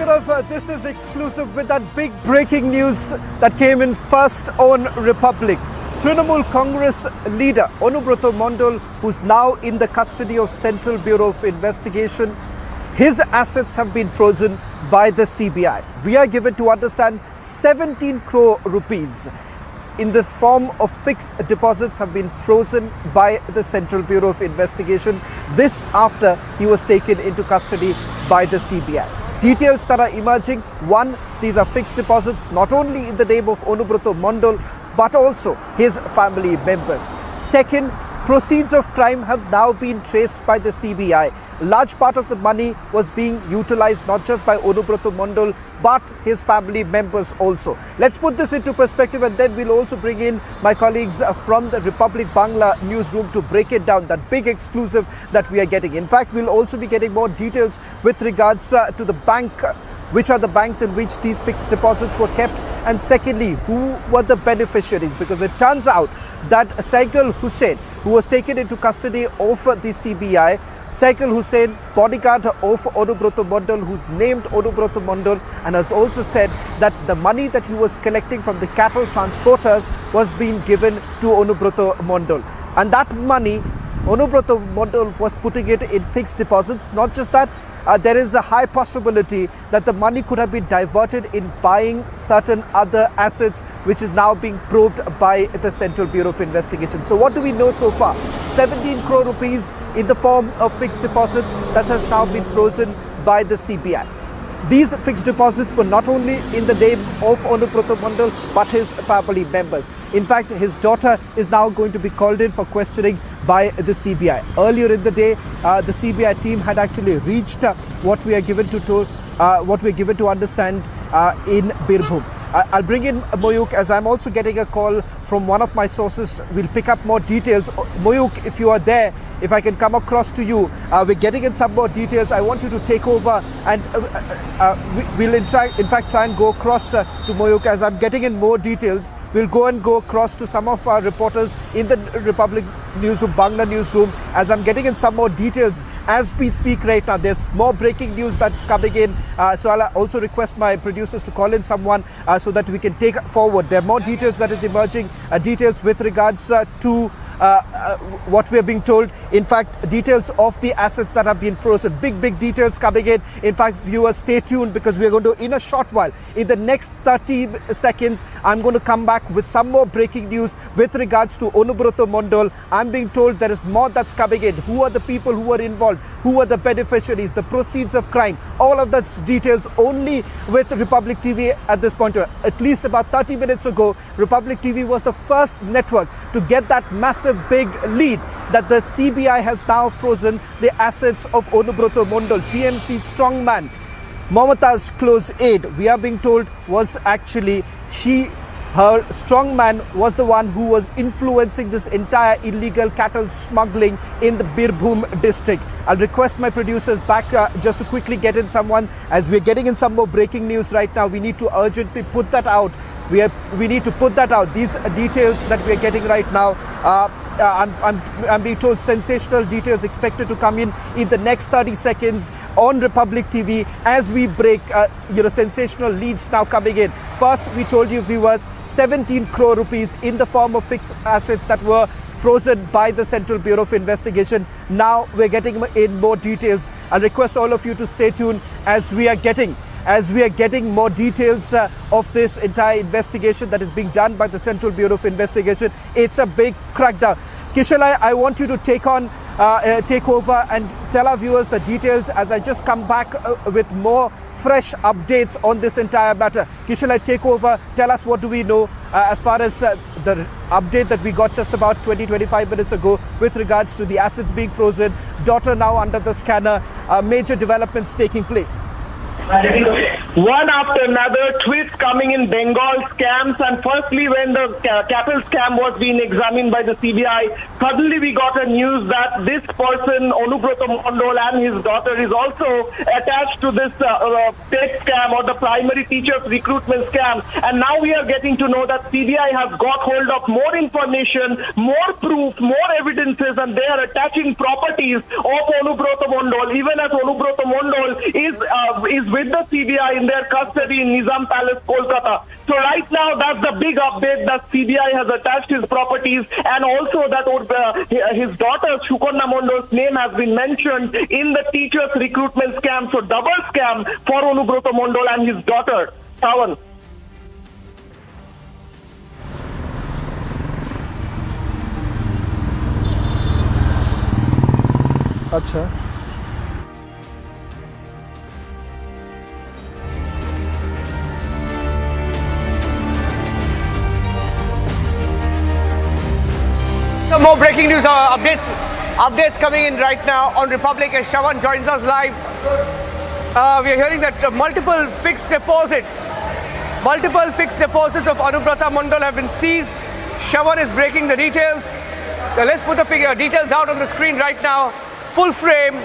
Ashraf, this is exclusive with that big breaking news that came in first on Republic. Trinamool Congress leader Anubrata Mondal, who's now in the custody of Central Bureau of Investigation, his assets have been frozen by the CBI. We are given to understand 17 crore rupees in the form of fixed deposits have been frozen by the Central Bureau of Investigation. This after he was taken into custody by the CBI. Details that are emerging: one, these are fixed deposits not only in the name of Anubrata Mondal but also his family members. Second, proceeds of crime have now been traced by the CBI. Large part of the money was being utilized not just by Anubrata Mondal but his family members also. Let's put this into perspective, and then we'll also bring in my colleagues from the Republic Bangla newsroom to break it down, that big exclusive that we are getting. In fact, we'll also be getting more details with regards to the bank, which are the banks in which these fixed deposits were kept, and secondly, who were the beneficiaries, because it turns out that Saikal Hussain, who was taken into custody of the CBI, Saikal Hussain, bodyguard of Anubrata Mondal, who's named Anubrata Mondal, and has also said that the money that he was collecting from the cattle transporters was being given to Anubrata Mondal. And that money, Anubrata Mondal was putting it in fixed deposits. Not just that, there is a high possibility that the money could have been diverted in buying certain other assets, which is now being probed by the Central Bureau of Investigation. So what do we know so far? 17 crore rupees in the form of fixed deposits that has now been frozen by the CBI. These fixed deposits were not only in the name of Anubrata Mondal but his family members. In fact, his daughter is now going to be called in for questioning by the CBI. Earlier in the day, the CBI team had actually reached what we are given to understand in Birbhum. I'll bring in Moyuk, as I'm also getting a call from one of my sources. We'll pick up more details. Moyuk, if you are there, if I can come across to you, we're getting in some more details. I want you to take over, and we'll in fact try and go across to Moyuk. As I'm getting in more details, we'll go across to some of our reporters in the Republic newsroom, Bangla newsroom, as I'm getting in some more details as we speak right now. There's more breaking news that's coming in, so I'll also request my producers to call in someone so that we can take forward. There are more details that is emerging, details with regards to what we are being told. In fact, details of the assets that have been frozen. Big details coming in. In fact, viewers, stay tuned, because we are going to, in a short while, in the next 30 seconds, I'm going to come back with some more breaking news with regards to Anubrata Mondal. I'm being told there is more that's coming in. Who are the people who were involved? Who are the beneficiaries? The proceeds of crime? All of those details only with Republic TV at this point. At least about 30 minutes ago, Republic TV was the first network to get that massive big lead that the CBI has now frozen the assets of Anubrata Mondal, TMC strongman, Mamata's close aide. We are being told was actually her strongman was the one who was influencing this entire illegal cattle smuggling in the Birbhum district. I'll request my producers back just to quickly get in someone, as we're getting in some more breaking news right now. We need to urgently put that out. We need to put that out. These details that we are getting right now, I'm being told sensational details expected to come in the next 30 seconds on Republic TV as we break sensational leads now coming in. First, we told you viewers, 17 crore rupees in the form of fixed assets that were frozen by the Central Bureau of Investigation. Now we're getting in more details. I'll request all of you to stay tuned as we are getting more details of this entire investigation that is being done by the Central Bureau of Investigation. It's a big crackdown. Kishalai, I want you to take over and tell our viewers the details as I just come back with more fresh updates on this entire matter. Kishalai, take over. Tell us, what do we know as far as the update that we got just about 20-25 minutes ago with regards to the assets being frozen, daughter now under the scanner, major developments taking place. One after another, tweets coming in Bengal scams, and firstly when the cattle scam was being examined by the CBI, suddenly we got a news that this person, Anubrata Mondal, and his daughter is also attached to this tech scam or the primary teachers recruitment scam. And now we are getting to know that CBI has got hold of more information, more proof, more evidences, and they are attaching properties of Anubrata Mondal, even as Anubrata Mondal is with the CBI in their custody in Nizam Palace, Kolkata. So right now, that's the big update that CBI has attached his properties, and also that his daughter Sukarna Mondal's name has been mentioned in the teachers' recruitment scam. So double scam for Anubrata Mondal and his daughter. Sawan. Acha. Some more breaking news updates coming in right now on Republic as Shravan joins us live. We are hearing that multiple fixed deposits of Anubrata Mondal have been seized. Shravan is breaking the details. Let's put the details out on the screen right now. Full frame.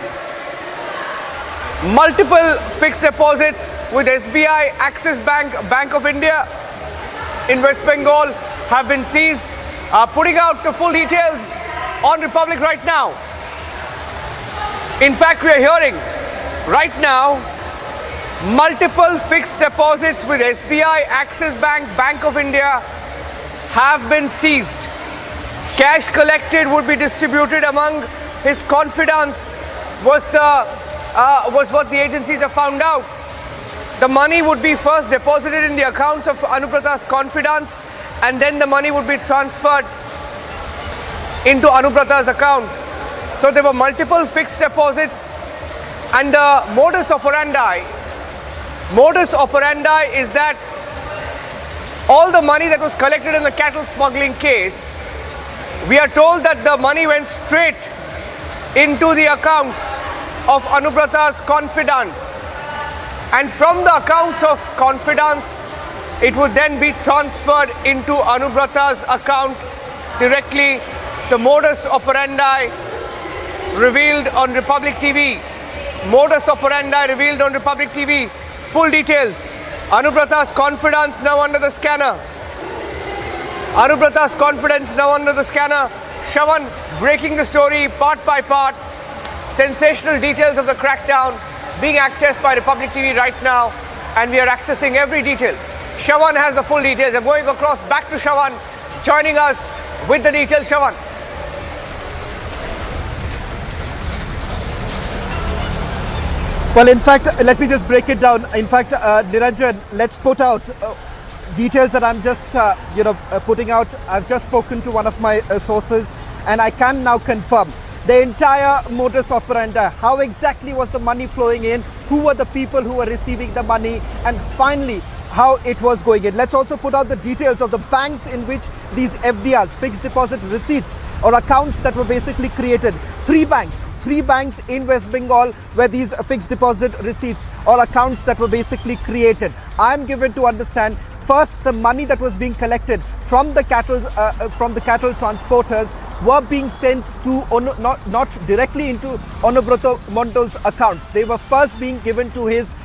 Multiple fixed deposits with SBI, Axis Bank, Bank of India in West Bengal have been seized. Putting out the full details on Republic right now. In fact, we are hearing right now multiple fixed deposits with SBI, Axis Bank, Bank of India have been seized. Cash collected would be distributed among his confidants was what the agencies have found out. The money would be first deposited in the accounts of Anubrata's confidants, and then the money would be transferred into Anubrata's account. So there were multiple fixed deposits, and the modus operandi is that all the money that was collected in the cattle smuggling case, we are told that the money went straight into the accounts of Anubrata's confidants, and from the accounts of confidants it would then be transferred into Anubrata's account directly. The modus operandi revealed on Republic TV. Modus operandi revealed on Republic TV. Full details. Anubrata's confidants now under the scanner. Anubrata's confidence now under the scanner. Shravan breaking the story part by part. Sensational details of the crackdown being accessed by Republic TV right now, and we are accessing every detail. Shravan has the full details. I'm going across back to Shravan, joining us with the details. Shravan. Well, in fact, let me just break it down. In fact, Niranjan, let's put out details that I'm just, putting out. I've just spoken to one of my sources, and I can now confirm the entire modus operandi. How exactly was the money flowing in? Who were the people who were receiving the money? And finally, how it was going in. Let's also put out the details of the banks in which these FDRs, fixed deposit receipts or accounts that were basically created. Three banks in West Bengal where these fixed deposit receipts or accounts that were basically created. I'm given to understand first the money that was being collected from the cattle transporters were being sent to not directly into Anubrata Mondal's accounts. They were first being given to his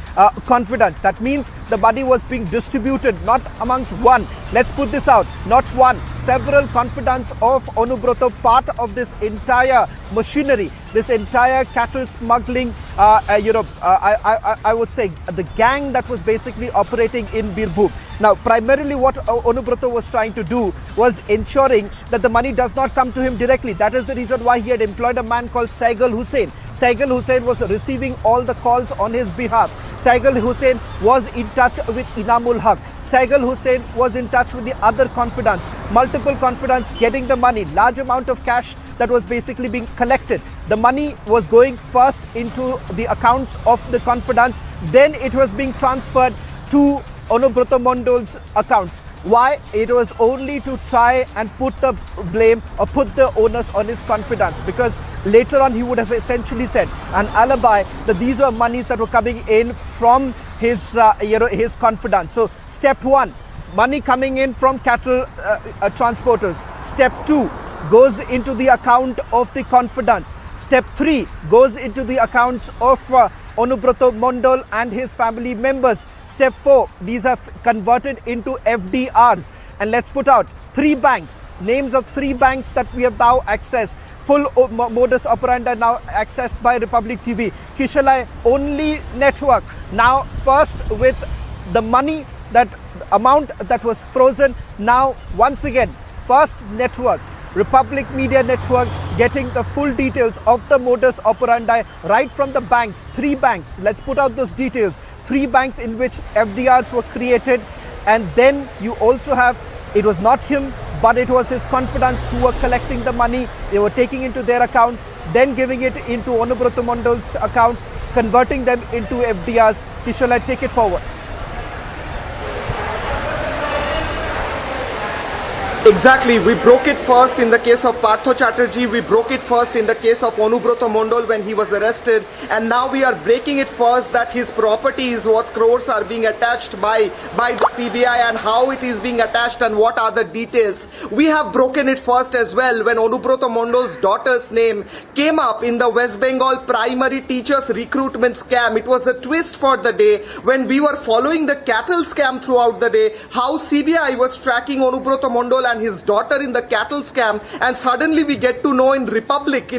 confidants. That means the money was being distributed not amongst one. Let's put this out. Not one, several confidants of Anubrata, part of this entire machinery, this entire cattle smuggling, I would say the gang that was basically operating in Birbhum. Now, primarily what Anubrata was trying to do was ensuring that the money does not come to him directly. That is the reason why he had employed a man called Saigal Hussain. Saigal Hussain was receiving all the calls on his behalf. Saigal Hussain was in touch with Inamul Haq. Saigal Hussain was in touch with the other confidants. Multiple confidants getting the money. Large amount of cash that was basically being collected. The money was going first into the accounts of the confidants. Then it was being transferred to Anubrata Mondal's accounts. Why? It was only to try and put the blame or put the onus on his confidants, because later on he would have essentially said an alibi that these were monies that were coming in from his his confidants. So step one, money coming in from cattle transporters. Step two goes into the account of the confidants. Step 3 goes into the accounts of Anubrata Mondal and his family members. Step 4, these are converted into FDRs. And let's put out 3 banks, names of 3 banks that we have now accessed. Full modus operandi now accessed by Republic TV. Kishalai only network. Now first with the money, that amount that was frozen, now once again first network, Republic Media Network, getting the full details of the modus operandi right from the banks. 3 banks, let's put out those details. 3 banks in which FDRs were created, and then you also have, it was not him, but it was his confidants who were collecting the money. They were taking into their account, then giving it into Anubrata Mondal's account, converting them into FDRs. Kishalai, take it forward. Exactly. We broke it first in the case of Partho Chatterjee. We broke it first in the case of Anubrata Mondal when he was arrested. And now we are breaking it first that his properties, what crores are being attached by the CBI and how it is being attached and what are the details. We have broken it first as well when Anubrata Mondal's daughter's name came up in the West Bengal primary teachers recruitment scam. It was a twist for the day when we were following the cattle scam throughout the day, how CBI was tracking Anubrata Mondal and his daughter in the cattle scam, and suddenly we get to know in Republic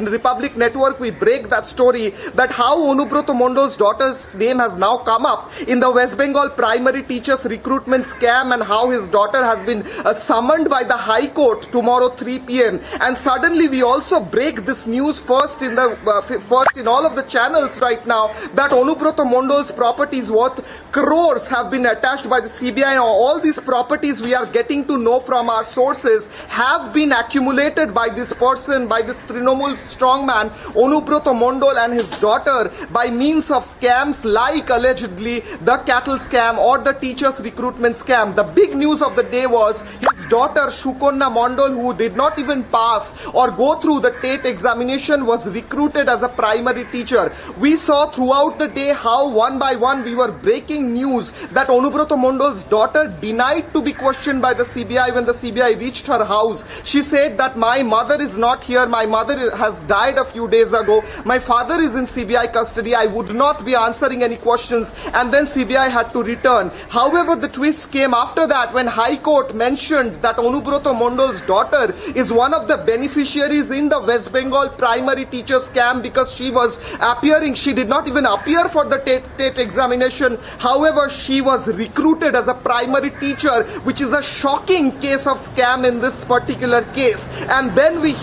Network, we break that story that how Anubrata Mondal's daughter's name has now come up in the West Bengal primary teachers recruitment scam, and how his daughter has been summoned by the High Court tomorrow 3 p.m. And suddenly we also break this news first in all of the channels right now that Anubrata Mondal's properties worth crores have been attached by the CBI. All these properties we are getting to know from our sources have been accumulated by this person, by this Trinamool strongman Anubrata Mondal and his daughter, by means of scams like allegedly the cattle scam or the teachers recruitment scam. The big news of the day was his daughter Shukonna Mondal, who did not even pass or go through the TET examination, was recruited as a primary teacher. We saw throughout the day how one by one we were breaking news that Anubrata Mondal's daughter denied to be questioned by the CBI when the CBI reached her house. She said that my mother is not here, my mother has died a few days ago, my father is in CBI custody, I would not be answering any questions, and then CBI had to return. However, the twist came after that when High Court mentioned that Anubrata Mondal's daughter is one of the beneficiaries in the West Bengal primary teacher scam because she was appearing, she did not even appear for the TET examination. However, she was recruited as a primary teacher, which is a shocking case of scam in this particular case. And then we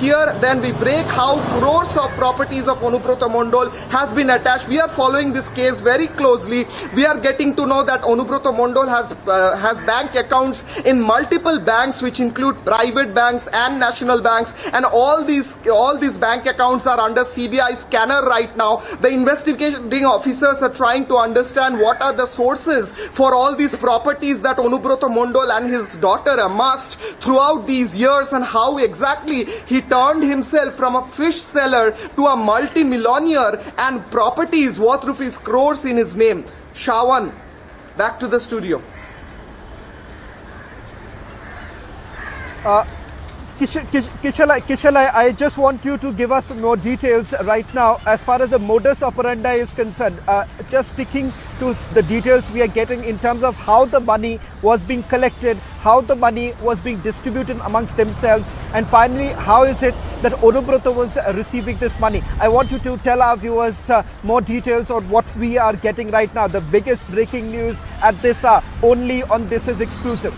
break how crores of properties of Anubrata Mondal has been attached. We are following this case very closely. We are getting to know that Anubrata Mondal has bank accounts in multiple banks, which include private banks and national banks, and all these bank accounts are under CBI scanner right now. The investigating officers are trying to understand what are the sources for all these properties that Anubrata Mondal and his daughter amassed throughout these years, and how exactly he turned himself from a fish seller to a multi-millionaire and properties worth rupees crores in his name. Shawan, back to the studio. Kishalai, I just want you to give us more details right now as far as the modus operandi is concerned. Just sticking to the details we are getting in terms of how the money was being collected, how the money was being distributed amongst themselves, and finally, how is it that Anubrata was receiving this money? I want you to tell our viewers more details on what we are getting right now. The biggest breaking news at this hour, only on This Is Exclusive.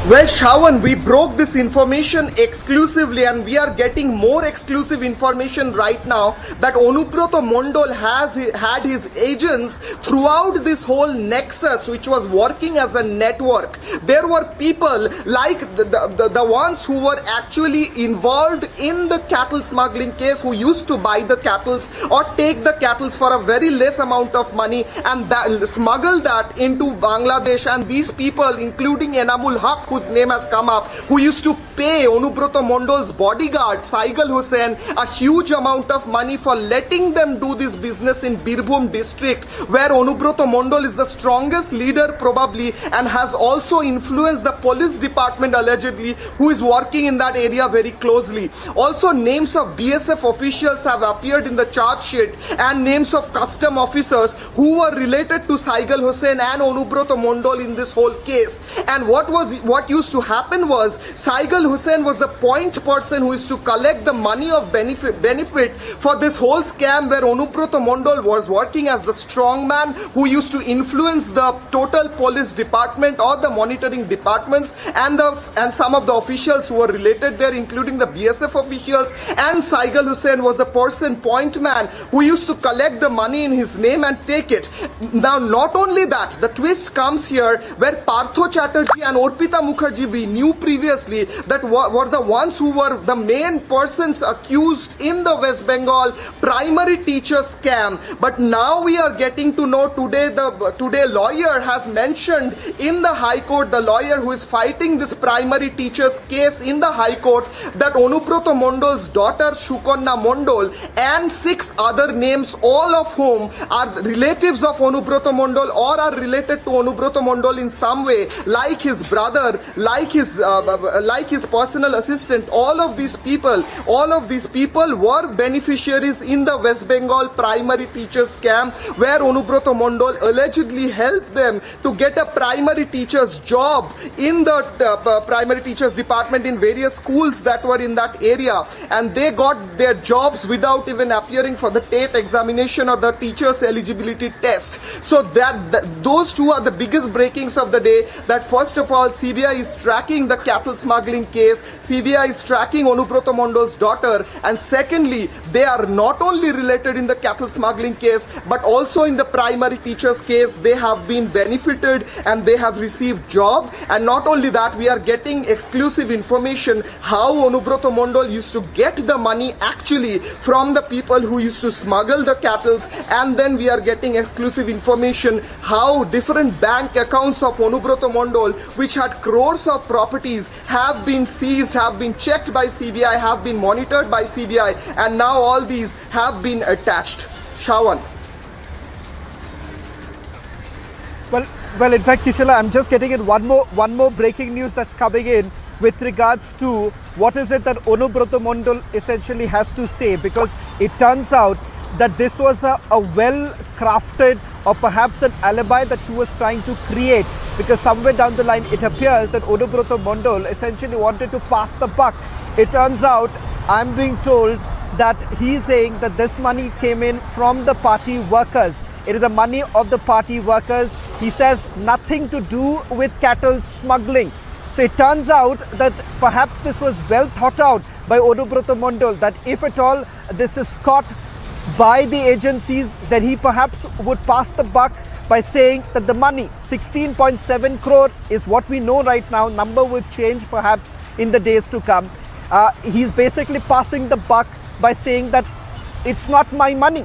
Well, Shawan, we broke this information exclusively, and we are getting more exclusive information right now that Anubrata Mondal has had his agents throughout this whole nexus, which was working as a network. There were people like the ones who were actually involved in the cattle smuggling case, who used to buy the cattle or take the cattle for a very less amount of money and smuggle that into Bangladesh. And these people, including Enamul Haq, who whose name has come up, who used to pay Anubrata Mondal's bodyguard, Saigal Hussain, a huge amount of money for letting them do this business in Birbhum district, where Anubrata Mondal is the strongest leader probably and has also influenced the police department allegedly, who is working in that area very closely. Also, names of BSF officials have appeared in the charge sheet and names of custom officers who were related to Saigal Hussain and Anubrata Mondal in this whole case. And what used to happen was Saigal Hussain was the point person who used to collect the money of benefit for this whole scam, where Anubrata Mondal was working as the strong man who used to influence the total police department or the monitoring departments and some of the officials who were related there, including the BSF officials. And Saigal Hussain was the point man who used to collect the money in his name and take it. Now, not only that, the twist comes here where Partho Chatterjee and Orpita Mukherjee, we knew previously that were the ones who were the main persons accused in the West Bengal primary teacher scam. But now we are getting to know today, today lawyer has mentioned in the High Court, the lawyer who is fighting this primary teacher's case in the High Court, that Anubrata Mondal's daughter Shukonna Mondal and 6 other names, all of whom are relatives of Anubrata Mondal or are related to Anubrata Mondal in some way, like his brother, like his personal assistant. All of these people were beneficiaries in the West Bengal primary teacher scam, where Anubrata Mondal allegedly helped them to get a primary teacher's job in the primary teachers department in various schools that were in that area, and they got their jobs without even appearing for the TATE examination or the teachers eligibility test. So those two are the biggest breakings of the day. That first of all, CBI is tracking the cattle smuggling case, CBI is tracking Anubrata Mondal's daughter, and secondly, they are not only related in the cattle smuggling case but also in the primary teachers case. They have been benefited and they have received job. And not only that, we are getting exclusive information how Anubrata Mondal used to get the money actually from the people who used to smuggle the cattle. And then we are getting exclusive information how different bank accounts of Anubrata Mondal, which had crores of properties, have been seized, have been checked by CBI, have been monitored by CBI, and now all these have been attached. Shawan. Well, in fact, Kishala, I'm just getting in one more breaking news that's coming in with regards to what is it that Anubrata Mondal essentially has to say, because it turns out that this was a well-crafted or perhaps an alibi that he was trying to create, because somewhere down the line it appears that Anubrata Mondal essentially wanted to pass the buck. It turns out, I'm being told, that he's saying that this money came in from the party workers. It is the money of the party workers. He says nothing to do with cattle smuggling. So it turns out that perhaps this was well thought out by Anubrata Mondal, that if at all this is caught by the agencies, then he perhaps would pass the buck by saying that the money, 16.7 crore is what we know right now. Number will change perhaps in the days to come. He's basically passing the buck by saying that it's not my money.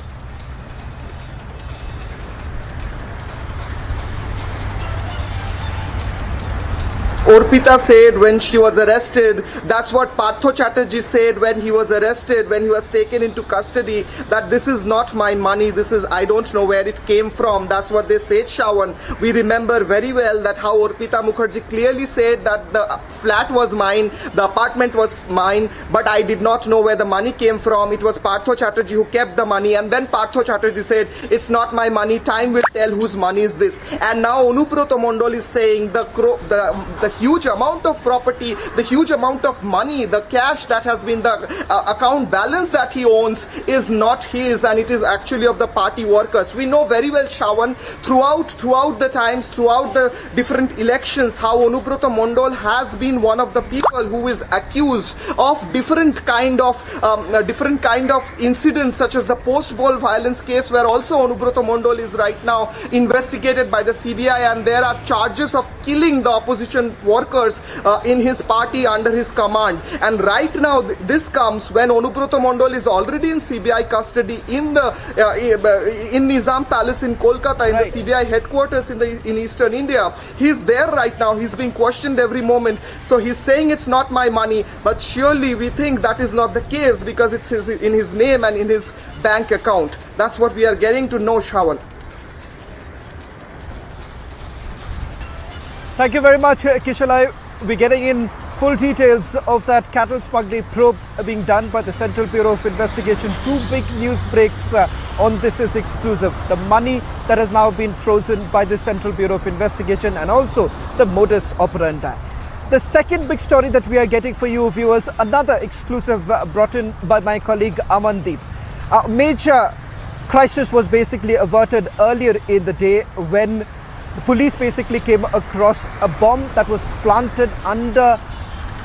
Orpita said when she was arrested, that's what Partho Chatterjee said when he was arrested, when he was taken into custody, that this is not my money, this is, I don't know where it came from. That's what they said, Shawan. We remember very well that how Orpita Mukherjee clearly said that the flat was mine, the apartment was mine, but I did not know where the money came from. It was Partho Chatterjee who kept the money, and then Partho Chatterjee said, it's not my money, time will tell whose money is this. And now Anubrata Mondal is saying the huge amount of property, the huge amount of money, the cash that has been the account balance that he owns is not his, and it is actually of the party workers. We know very well, Shawan, throughout the times, throughout the different elections, how Anubrata Mondal has been one of the people who is accused of different kind of incidents, such as the post-ball violence case, where also Anubrata Mondal is right now investigated by the CBI, and there are charges of killing the opposition workers in his party under his command. And right now, this comes when Anubrata Mondal is already in CBI custody in Nizam Palace in Kolkata, in the CBI headquarters in Eastern India. He's there right now. He's being questioned every moment. So he's saying it's not my money, but surely we think that is not the case because it's in his name and in his bank account. That's what we are getting to know, Shravan. Thank you very much, Kishalai. We're getting in full details of that cattle smuggling probe being done by the Central Bureau of Investigation. Two big news breaks on This Is Exclusive. The money that has now been frozen by the Central Bureau of Investigation and also the modus operandi. The second big story that we are getting for you viewers, another exclusive brought in by my colleague Amandeep. A major crisis was basically averted earlier in the day when the police basically came across a bomb that was planted under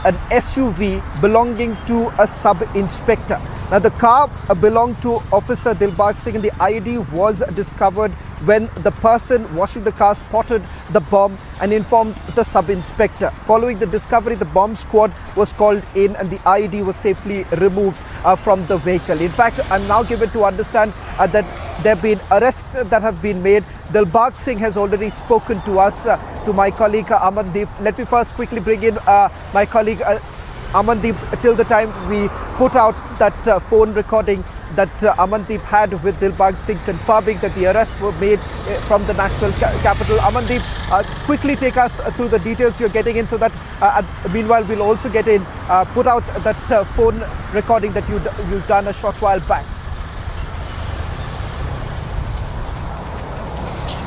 an SUV belonging to a sub-inspector. Now the car belonged to Officer Dilbag Singh and the ID was discovered when the person washing the car spotted the bomb and informed the sub-inspector. Following the discovery, the bomb squad was called in and the ID was safely removed from the vehicle. In fact, I'm now given to understand that there have been arrests that have been made. Dilbag Singh has already spoken to us, to my colleague Amandeep. Let me first quickly bring in my colleague Amandeep till the time we put out that phone recording that Amandeep had with Dilbag Singh confirming that the arrests were made from the national capital. Amandeep, quickly take us through the details you're getting in so that meanwhile we'll also get in, put out that phone recording that you've done a short while back.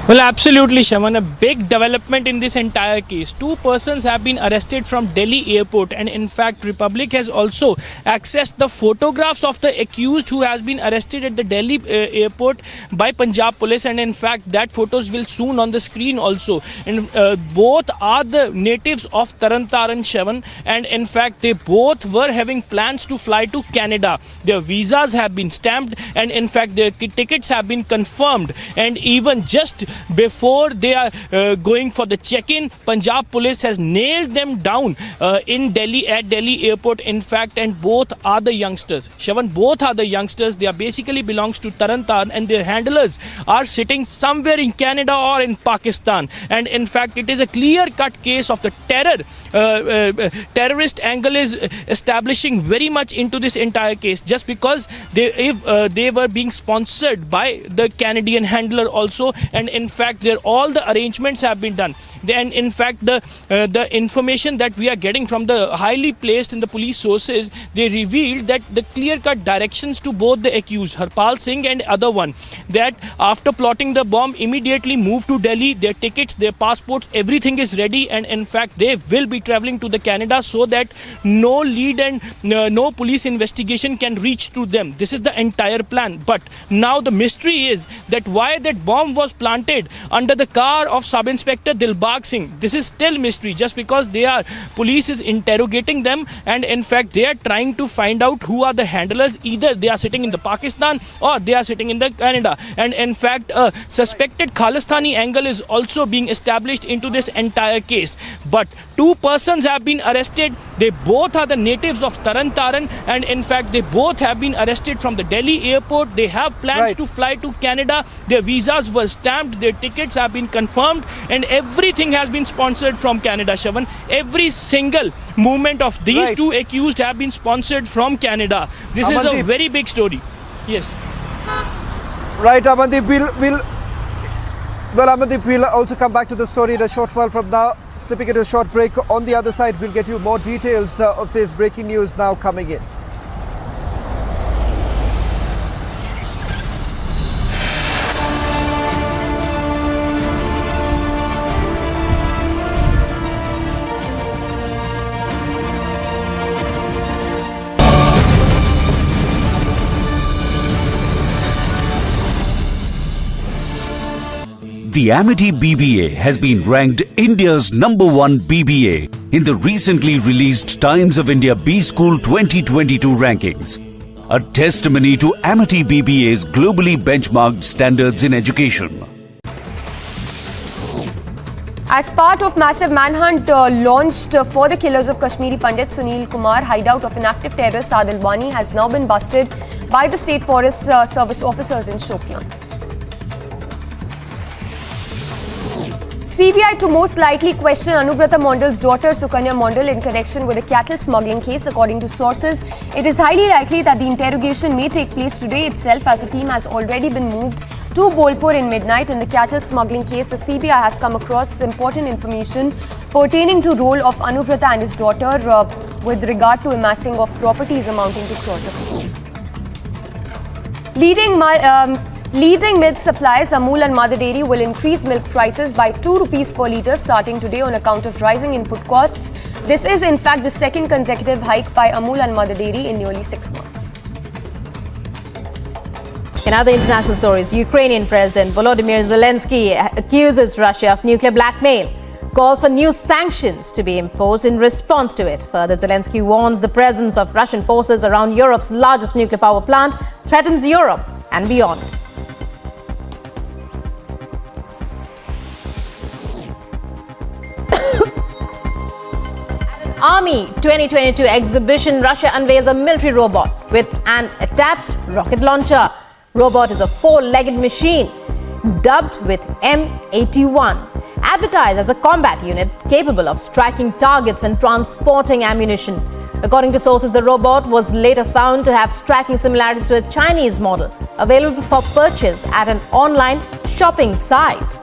Well, absolutely, Shaman. A big development in this entire case. Two persons have been arrested from Delhi airport, and in fact, Republic has also accessed the photographs of the accused who has been arrested at the Delhi airport by Punjab police, and in fact, that photos will soon on the screen also. And both are the natives of Tarantaran, Shaman, and in fact, they both were having plans to fly to Canada. Their visas have been stamped, and in fact, their tickets have been confirmed, and even just before they are going for the check-in, Punjab police has nailed them down in Delhi at Delhi airport. In fact, and both are the youngsters. Shavan, both are the youngsters. They are basically belongs to Tarantaran, and their handlers are sitting somewhere in Canada or in Pakistan. And in fact, it is a clear-cut case of the terrorist angle is establishing very much into this entire case, just because they were being sponsored by the Canadian handler also, and in fact all the arrangements have been done. Then in fact the information that we are getting from the highly placed in the police sources, they revealed that the clear-cut directions to both the accused, Harpal Singh and other one, that after plotting the bomb immediately moved to Delhi. Their tickets, their passports, everything is ready, and in fact they will be traveling to the Canada so that no lead and no police investigation can reach to them. This is the entire plan. But now the mystery is that why that bomb was planted under the car of Sub-Inspector Dilbag Singh. This is still mystery, just because police is interrogating them, and in fact they are trying to find out who are the handlers. Either they are sitting in the Pakistan or they are sitting in the Canada, and in fact a suspected Khalistani angle is also being established into this entire case. But two persons have been arrested. They both are the natives of Tarantaran, and in fact they both have been arrested from the Delhi airport. They have plans to fly to Canada. Their visas were stamped, their tickets have been confirmed, and everything has been sponsored from Canada, Shavan. Every single movement of these two accused have been sponsored from Canada. This is a very big story. Yes. Right, Amandeep, Amandeep, we'll also come back to the story in a short while from now. Slipping into a short break. On the other side, we'll get you more details of this breaking news now coming in. The Amity BBA has been ranked India's #1 BBA in the recently released Times of India B School 2022 rankings, a testimony to Amity BBA's globally benchmarked standards in education. As part of massive manhunt launched for the killers of Kashmiri Pandit Sunil Kumar, hideout of inactive terrorist Adil Wani has now been busted by the State Forest Service officers in Shopian. CBI to most likely question Anubrata Mondal's daughter Sukanya Mondal in connection with a cattle smuggling case. According to sources, it is highly likely that the interrogation may take place today itself, as a team has already been moved to Bolpur in midnight. In the cattle smuggling case, the CBI has come across important information pertaining to role of Anubrata and his daughter with regard to amassing of properties amounting to crores of rupees. Leading milk suppliers Amul and Mother Dairy will increase milk prices by 2 rupees per litre starting today on account of rising input costs. This is in fact the second consecutive hike by Amul and Mother Dairy in nearly 6 months. In other international stories, Ukrainian President Volodymyr Zelensky accuses Russia of nuclear blackmail, calls for new sanctions to be imposed in response to it. Further, Zelensky warns the presence of Russian forces around Europe's largest nuclear power plant threatens Europe and beyond. Army 2022 exhibition, Russia unveils a military robot with an attached rocket launcher. Robot is a 4-legged machine dubbed with M81, advertised as a combat unit capable of striking targets and transporting ammunition. According to sources, the robot was later found to have striking similarities to a Chinese model available for purchase at an online shopping site.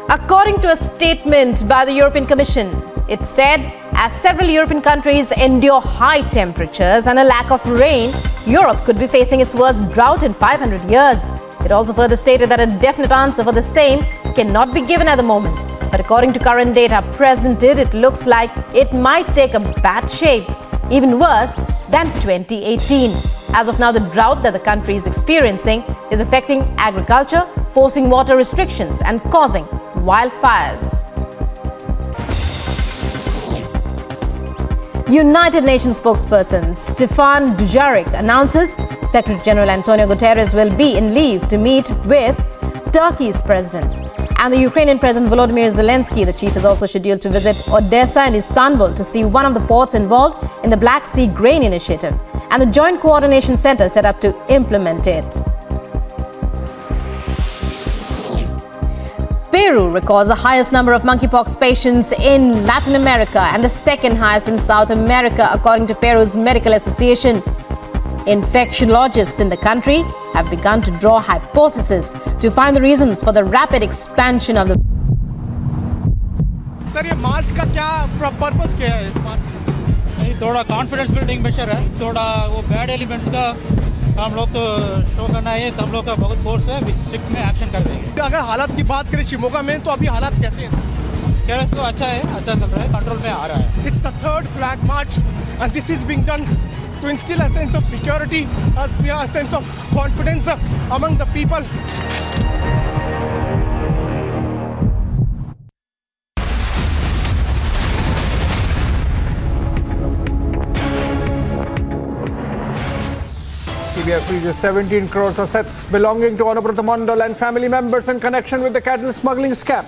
According to a statement by the European Commission, it said as several European countries endure high temperatures and a lack of rain, Europe could be facing its worst drought in 500 years. It also further stated that a definite answer for the same cannot be given at the moment. But according to current data presented, it looks like it might take a bad shape, even worse than 2018. As of now, the drought that the country is experiencing is affecting agriculture, forcing water restrictions and causing wildfires. United Nations spokesperson Stefan Dujarric announces Secretary General Antonio Guterres will be in leave to meet with Turkey's president. And the Ukrainian President Volodymyr Zelensky, the chief, is also scheduled to visit Odessa and Istanbul to see one of the ports involved in the Black Sea Grain Initiative and the Joint Coordination Center set up to implement it. Peru records the highest number of monkeypox patients in Latin America and the second highest in South America, according to Peru's Medical Association. Infectiologists in the country have begun to draw hypotheses to find the reasons for the rapid expansion of the. Sir, ये मार्च का क्या purpose क्या है? इस मार्च नहीं, थोड़ा confidence building major है, थोड़ा वो बैड एलिमेंट्स का हम लोग तो शो करना है। हम लोग का बहुत फोर्स है, स्ट्रिक्ट में एक्शन कर देंगे। अगर हालात की बात करें शिमोगा में, तो अभी हालात कैसे हैं? केरस तो अच्छा है, अच्छा चल रहा है, कंट्रोल में आ रहा है। It's the third flag march and this is being done to instill a sense of security, a sense of confidence among the people. CBI freezes 17 crores assets belonging to Anubrata Mondal and family members in connection with the cattle smuggling scam.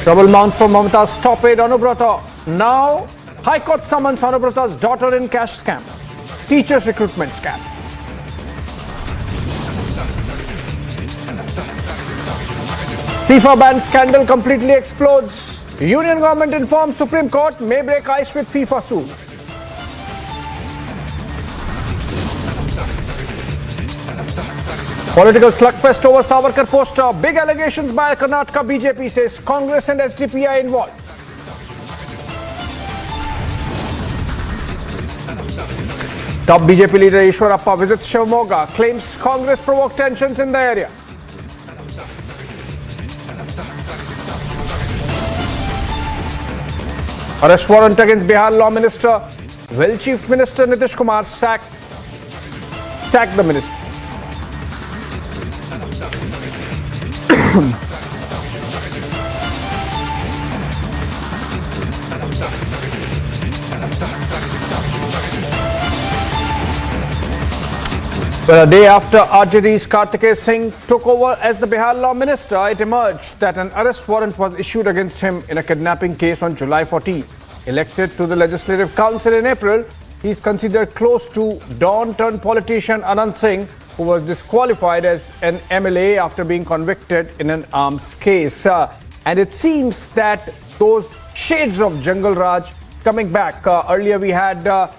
Trouble mounts for Mamata's top aide Anubrata. Now, High Court summons Anubrata's daughter in cash scam. Teachers recruitment scam. FIFA ban scandal completely explodes. Union government informs Supreme Court may break ice with FIFA soon. Political slugfest over Savarkar poster. Big allegations by Karnataka BJP, says Congress and SDP are involved. Top BJP leader Ishwarappa visits Shivamoga, claims Congress provoked tensions in the area. Arrest warrant against Bihar Law Minister. Will Chief Minister Nitish Kumar sack the minister? Well, a day after RJD's Kartikeya Singh took over as the Bihar Law Minister, it emerged that an arrest warrant was issued against him in a kidnapping case on July 14. Elected to the Legislative Council in April, he is considered close to Don-turned-politician Anand Singh, who was disqualified as an MLA after being convicted in an arms case. And it seems that those shades of Jungle Raj coming back. Earlier we had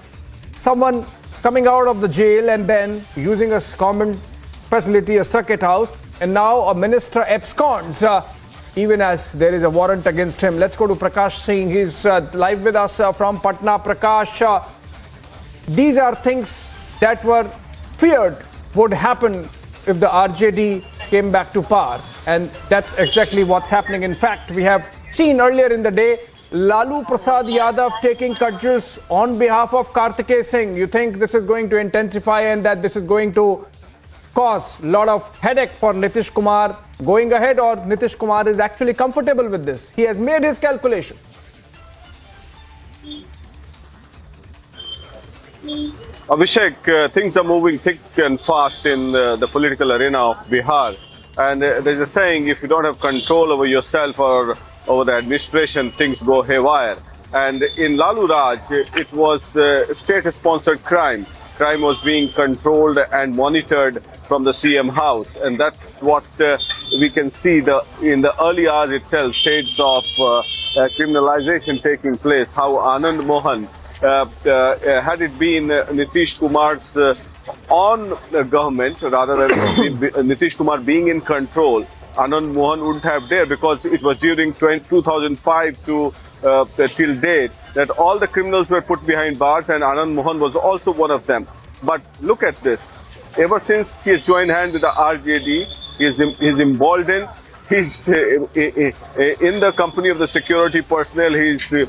someone coming out of the jail and then using a common facility, a circuit house, and now a minister absconds, even as there is a warrant against him. Let's go to Prakash Singh. He's live with us from Patna. Prakash, these are things that were feared would happen if the RJD came back to power, and that's exactly what's happening. In fact, we have seen earlier in the day Lalu Prasad Yadav taking cudgels on behalf of Kartikeya Singh. You think this is going to intensify and that this is going to cause a lot of headache for Nitish Kumar going ahead, or Nitish Kumar is actually comfortable with this? He has made his calculation. Abhishek, things are moving thick and fast in the political arena of Bihar. And there's a saying, if you don't have control over yourself or over the administration, things go haywire. And in Lalu Raj, it was state-sponsored crime. Crime was being controlled and monitored from the CM house. And that's what we can see in the early hours itself, shades of criminalization taking place. How Anand Mohan, had it been Nitish Kumar's on government, rather than Nitish Kumar being in control, Anand Mohan wouldn't have dared, because it was during 2005 to till date that all the criminals were put behind bars, and Anand Mohan was also one of them. But look at this. Ever since he has joined hands with the RJD, he's emboldened. He's in the company of the security personnel. He's